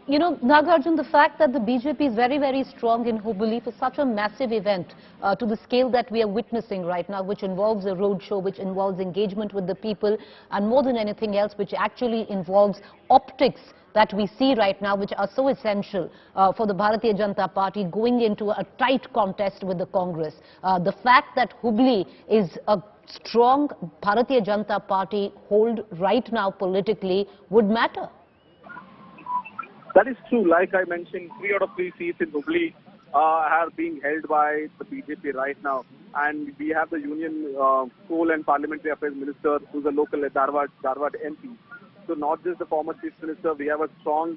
Nagarjun, the fact that the BJP is very, very strong in Hubballi for such a massive event to the scale that we are witnessing right now, which involves a road show, which involves engagement with the people, and more than anything else, which actually involves optics that we see right now, which are so essential for the Bharatiya Janata Party going into a tight contest with the Congress. The fact that Hubballi is a strong Bharatiya Janata Party hold right now politically would matter. That is true. Like I mentioned, 3 out of 3 seats in Hubballi are being held by the BJP right now. And we have the Union Coal and Parliamentary Affairs Minister, who's a local Dharwad MP. So not just the former Chief Minister, we have a strong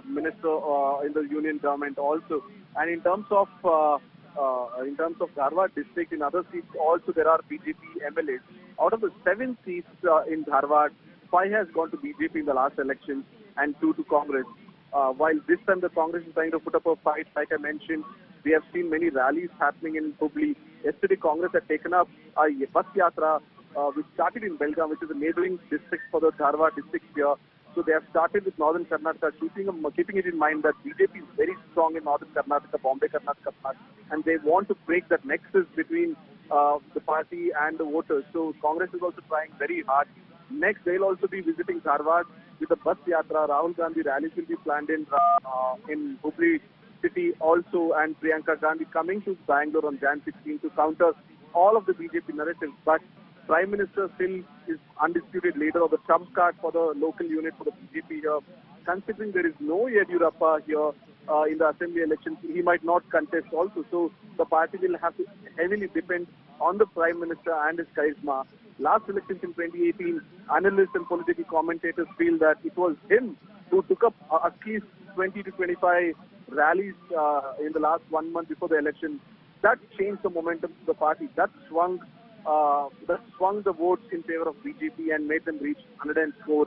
minister in the Union government also. And in terms of Dharwad district, in other seats also there are BJP MLAs. Out of the 7 seats in Dharwad, 5 has gone to BJP in the last election and 2 to Congress. While this time the Congress is trying to put up a fight, like I mentioned, we have seen many rallies happening in Hubballi. Yesterday, Congress had taken up a bus yatra, which started in Belgaum, which is a neighboring district for the Dharwad district here. So they have started with northern Karnataka, keeping it in mind that BJP is very strong in northern Karnataka, Bombay, Karnataka, and they want to break that nexus between the party and the voters. So Congress is also trying very hard. Next, they'll also be visiting Dharwad with the bus yatra. Rahul Gandhi rallies will be planned in Hubballi city also, and Priyanka Gandhi coming to Bangalore on Jan 16 to counter all of the BJP narratives. But Prime Minister still is undisputed leader of the trump card for the local unit for the BJP here. Considering there is no Yediyurappa here in the assembly elections, he might not contest also. So the party will have to heavily depend on the Prime Minister and his charisma. Last elections in 2018, analysts and political commentators feel that it was him who took up at least 20 to 25 rallies in the last 1 month before the election. That changed the momentum of the party. That swung the votes in favor of BJP and made them reach 104.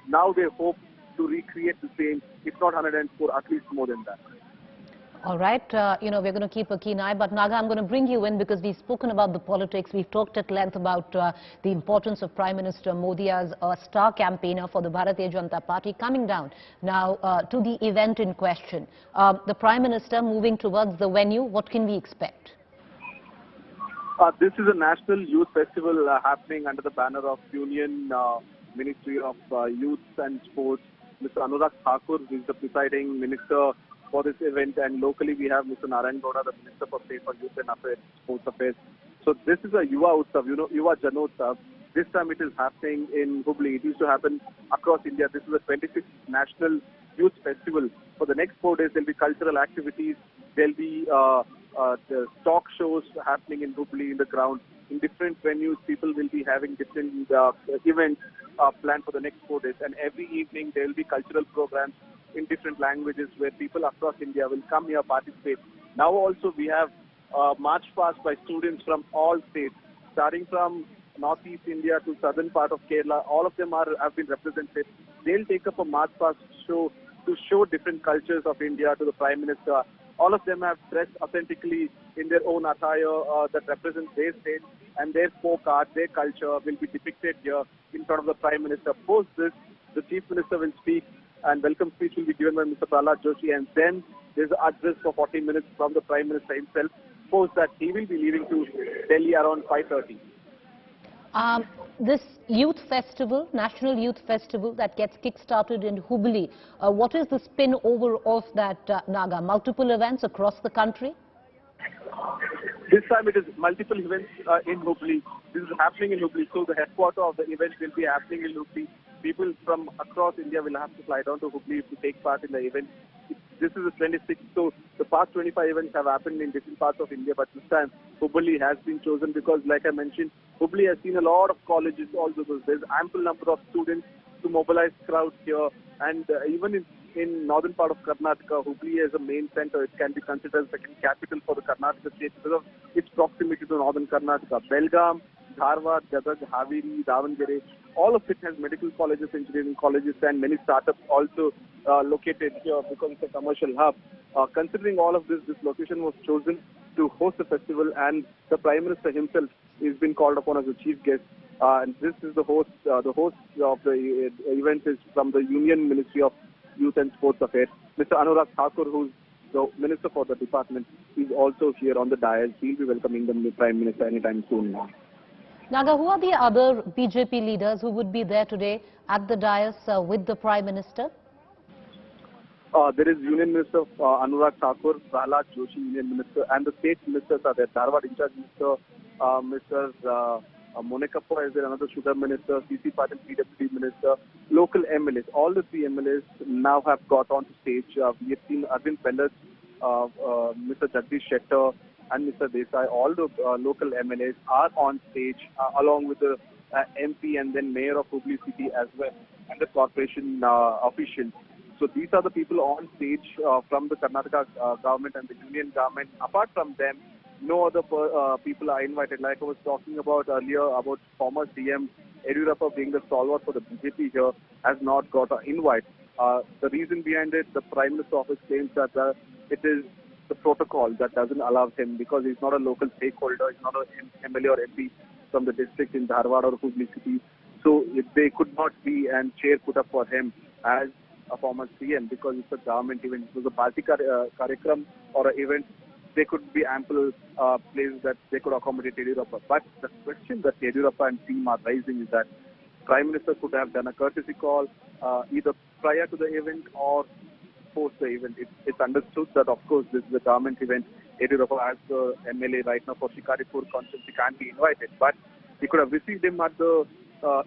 Now they hope to recreate the same, if not 104, at least more than that. All right, we're going to keep a keen eye, but Naga, I'm going to bring you in because we've spoken about the politics. We've talked at length about the importance of Prime Minister Modi as a star campaigner for the Bharatiya Janata Party. Coming down now to the event in question. The Prime Minister moving towards the venue, what can we expect? This is a national youth festival happening under the banner of Union Ministry of Youth and Sports. Mr. Anurag Thakur is the presiding minister for this event, and locally we have Mr. Narayan Gowda, the Minister for State for Youth and Sports Affairs. So this is a Yuva Utsav, Yuva Janotsav. This time it is happening in Hubballi. It used to happen across India. This is the 26th National Youth Festival. For the next 4 days, there will be cultural activities. There will be the talk shows happening in Hubballi in the ground. In different venues, people will be having different events planned for the next 4 days. And every evening, there will be cultural programs in different languages where people across India will come here participate. Now also we have march past by students from all states, starting from northeast India to southern part of Kerala. All of them have been represented. They'll take up a march past show to show different cultures of India to the Prime Minister. All of them have dressed authentically in their own attire that represents their state, and their folk art, their culture will be depicted here in front of the Prime Minister. Post this, the Chief Minister will speak, and welcome speech will be given by Mr. Prahlad Joshi, and then there's an address for 40 minutes from the Prime Minister himself. Post that, he will be leaving to Delhi around 5:30. This youth festival, National Youth Festival that gets kick-started in Hubballi, what is the spin over of that, Naga? Multiple events across the country? This time it is multiple events in Hubballi. This is happening in Hubballi, so the headquarters of the event will be happening in Hubballi. People from across India will have to fly down to Hubballi to take part in the event. This is the 26th, so the past 25 events have happened in different parts of India, but this time Hubballi has been chosen because, like I mentioned, Hubballi has seen a lot of colleges also. There's ample number of students to mobilize crowds here, and even in northern part of Karnataka, Hubballi as a main center, it can be considered second capital for the Karnataka state because of its proximity to northern Karnataka. Belgaum, Dharwad, Gadag, Haveri, Davangere, all of it has medical colleges, engineering colleges, and many startups also located here because it's a commercial hub. Considering all of this, this location was chosen to host the festival, and the Prime Minister himself is been called upon as a chief guest. And this is the host. The host of the event is from the Union Ministry of Youth and Sports Affairs. Mr. Anurag Thakur, who's the Minister for the department, is also here on the dais. He'll be welcoming the Prime Minister anytime soon now. Naga, who are the other BJP leaders who would be there today at the dais with the Prime Minister? There is Union Minister Anurag Thakur, Prahlad Joshi, Union Minister, and the state ministers are there. Dharwad in charge Minister, Mr. Monekappa is there, another Sugar Minister, C.C. Patil, PWD Minister, local MLAs. All the three MLAs now have got onto stage. We have seen Arvind Pellas, Mr. Jagdish Shettar, and Mr. Desai. All the local MLAs are on stage along with the MP and then Mayor of Hubballi city as well, and the corporation officials. So these are the people on stage from the Karnataka government and the union government. Apart from them, no other people are invited. Like I was talking about earlier about former CM Yediyurappa being the stalwart for the BJP here, has not got an invite. The reason behind it, the Prime Minister's office claims that it is the protocol that doesn't allow him, because he's not a local stakeholder, he's not an MLA or MP from the district in Dharwad or Hubballi city. So if they could not be and chair put up for him as a former CM, because it's a government event, it was a party karikram or an event, there could be ample places that they could accommodate Yediyurappa. But the question that Yediyurappa and team are raising is that Prime Minister could have done a courtesy call either prior to the event or post the event. It's understood that, of course, this is a government event. Yediyurappa, as the MLA right now for Shikaripur constituency, can't be invited. But he could have received him at the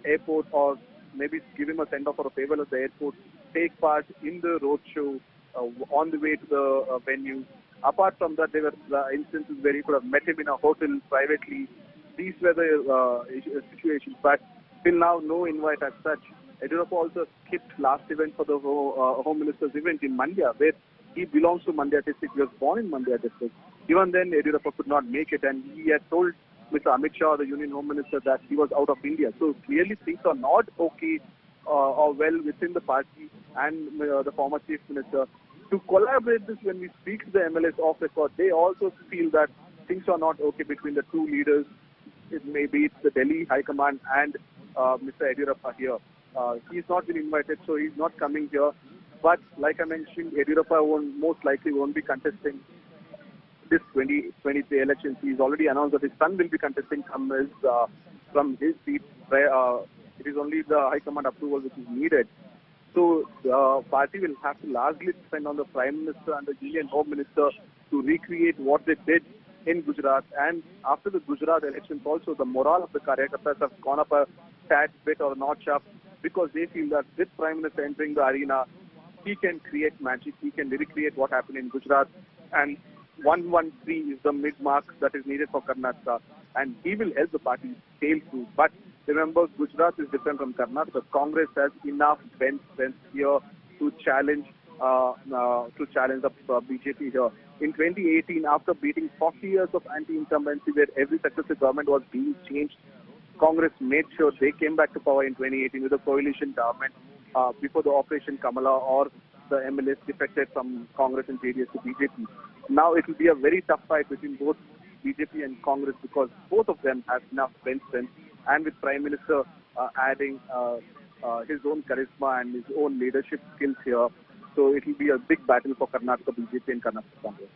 airport, or maybe give him a send-off or a farewell at the airport, take part in the roadshow on the way to the venue. Apart from that, there were instances where he could have met him in a hotel privately. These were the situations. But till now, no invite as such. Yediyurappa also skipped last event for the Home Minister's event in Mandya, where he belongs to Mandya district. He was born in Mandya district. Even then, Yediyurappa could not make it, and he had told Mr. Amit Shah, the Union Home Minister, that he was out of India. So clearly things are not okay or well within the party and the former Chief Minister. To collaborate this, when we speak to the MLS off record, they also feel that things are not okay between the two leaders. It may be the Delhi High Command and Mr. Yediyurappa here. He's not been invited, so he's not coming here. But like I mentioned, Yediyurappa most likely won't be contesting this 2023 elections. He's already announced that his son will be contesting from his seat. It is only the High Command approval which is needed. So the party will have to largely depend on the Prime Minister and the Union Home Minister to recreate what they did in Gujarat. And after the Gujarat elections also, the morale of the Karyakartas have gone up a tad bit or notch up, because they feel that with Prime Minister entering the arena, he can create magic, he can recreate what happened in Gujarat. And 113 is the mid-mark that is needed for Karnataka, and he will help the party sail through. But remember, Gujarat is different from Karnataka. Congress has enough bench strength here to challenge the BJP here. In 2018, after beating 40 years of anti-incumbency, where every successive government was being changed, Congress made sure they came back to power in 2018 with a coalition government before the Operation Kamala or the MLS defected from Congress and JDS to BJP. Now it will be a very tough fight between both BJP and Congress, because both of them have enough bench strength, and with Prime Minister adding his own charisma and his own leadership skills here. So it will be a big battle for Karnataka BJP and Karnataka Congress.